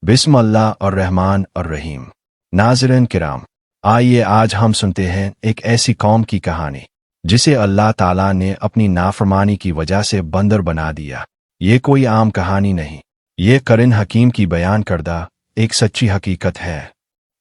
बिस्म अल्लाह और रहमान और रहीम। नाज़रीन किराम, आइए आज हम सुनते हैं एक ऐसी कौम की कहानी जिसे अल्लाह ताला ने अपनी नाफरमानी की वजह से बंदर बना दिया। ये कोई आम कहानी नहीं, ये कुरान हकीम की बयान करदा एक सच्ची हकीकत है।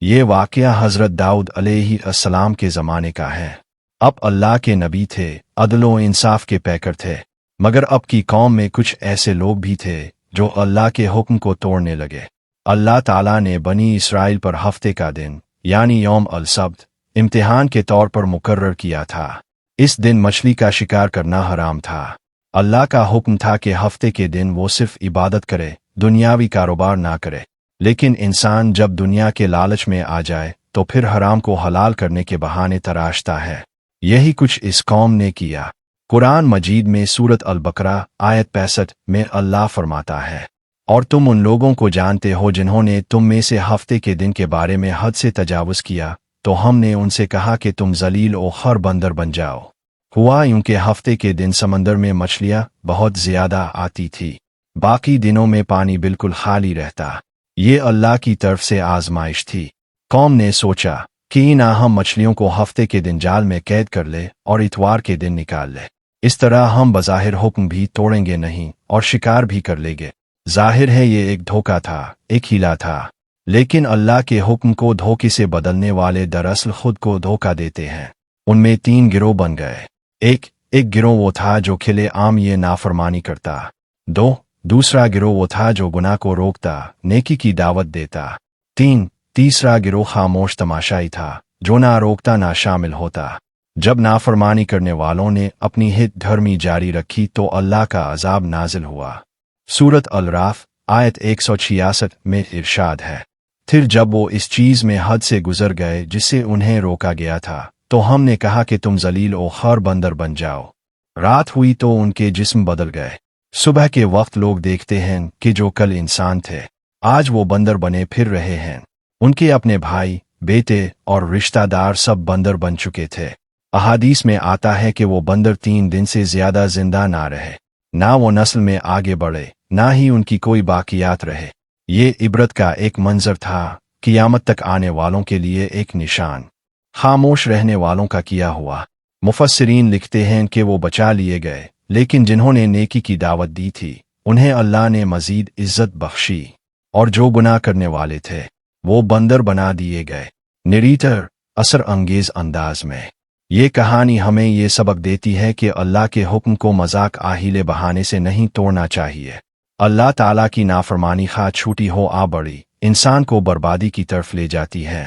ये वाक़या हज़रत दाऊद अलैहिस्सलाम के ज़माने का है। अब अल्लाह के नबी थे, अदल व इंसाफ के पैकर थे, मगर अब की कौम में कुछ ऐसे लोग भी थे जो अल्लाह के हुक्म को तोड़ने लगे। अल्लाह ताला ने बनी इसराइल पर हफ्ते का दिन यानी यौम अल सब्त इम्तिहान के तौर पर मुकर्रर किया था। इस दिन मछली का शिकार करना हराम था। अल्लाह का हुक्म था कि हफ्ते के दिन वो सिर्फ इबादत करे, दुनियावी कारोबार ना करे। लेकिन इंसान जब दुनिया के लालच में आ जाए तो फिर हराम को हलाल करने के बहाने तराशता है। यही कुछ इस कौम ने किया। कुरान मजीद में सूरत अल बकरा आयत 65 में अल्लाह फरमाता है, और तुम उन लोगों को जानते हो जिन्होंने तुम में से हफ्ते के दिन के बारे में हद से तजावुज़ किया, तो हमने उनसे कहा कि तुम जलील और खर बंदर बन जाओ। हुआ यूं कि हफ्ते के दिन समंदर में मछलियां बहुत ज्यादा आती थी, बाकी दिनों में पानी बिल्कुल खाली रहता। ये अल्लाह की तरफ से आजमाइश थी। कौम ने सोचा कि ना हम मछलियों को हफ्ते के दिन जाल में कैद कर ले और इतवार के दिन निकाल ले। इस तरह हम बज़ाहिर हुक्म भी तोड़ेंगे नहीं और शिकार भी कर लेंगे। जाहिर है ये एक धोखा था, एक हीला था। लेकिन अल्लाह के हुक्म को धोखे से बदलने वाले दरअसल खुद को धोखा देते हैं। उनमें 3 गिरोह बन गए। एक गिरोह वो था जो खिले आम ये नाफरमानी करता। दूसरा गिरोह वो था जो गुनाह को रोकता, नेकी की दावत देता। तीसरा गिरोह खामोश तमाशाई था जो ना रोकता ना शामिल होता। जब नाफरमानी करने वालों ने अपनी हित धर्मी जारी रखी तो अल्लाह का अजाब नाजिल हुआ। सूरत अल राफ आयत 166 में इरशाद है, फिर जब वो इस चीज में हद से गुजर गए जिससे उन्हें रोका गया था, तो हमने कहा कि तुम जलील और खर बंदर बन जाओ। रात हुई तो उनके जिस्म बदल गए। सुबह के वक्त लोग देखते हैं कि जो कल इंसान थे आज वो बंदर बने फिर रहे हैं। उनके अपने भाई, बेटे और रिश्तेदार सब बंदर बन चुके थे। अहादीस में आता है कि वो बंदर 3 दिन से ज्यादा जिंदा ना रहे, ना वो नस्ल में आगे बढ़े, ना ही उनकी कोई बाकियात रहे। ये इबरत का एक मंजर था, कियामत तक आने वालों के लिए एक निशान। खामोश रहने वालों का किया हुआ। मुफस्सिरीन लिखते हैं कि वो बचा लिए गए, लेकिन जिन्होंने नेकी की दावत दी थी उन्हें अल्लाह ने मजीद इज्जत बख्शी, और जो गुनाह करने वाले थे वो बंदर बना दिए गए। निरीतर असर अंगेज अंदाज में ये कहानी हमें ये सबक देती है कि अल्लाह के हुक्म को मजाक आहीले बहाने से नहीं तोड़ना चाहिए। अल्लाह ताला की नाफरमानी खा छूटी हो आ बड़ी इंसान को बर्बादी की तरफ ले जाती है।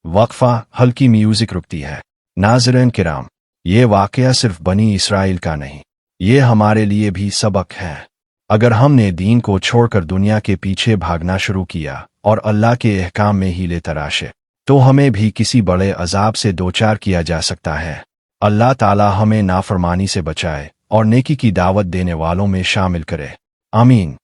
वक्फा, हल्की म्यूजिक रुकती है। नाज़रीन किराम, ये वाक़या सिर्फ बनी इसराइल का नहीं, ये हमारे लिए भी सबक है। अगर हमने दीन को छोड़कर दुनिया के पीछे भागना शुरू किया और अल्लाह के अहकाम में हीले तराशे, तो हमें भी किसी बड़े अजाब से दोचार किया जा सकता है। अल्लाह ताला हमें नाफरमानी से बचाए और नेकी की दावत देने वालों में शामिल करे। आमीन।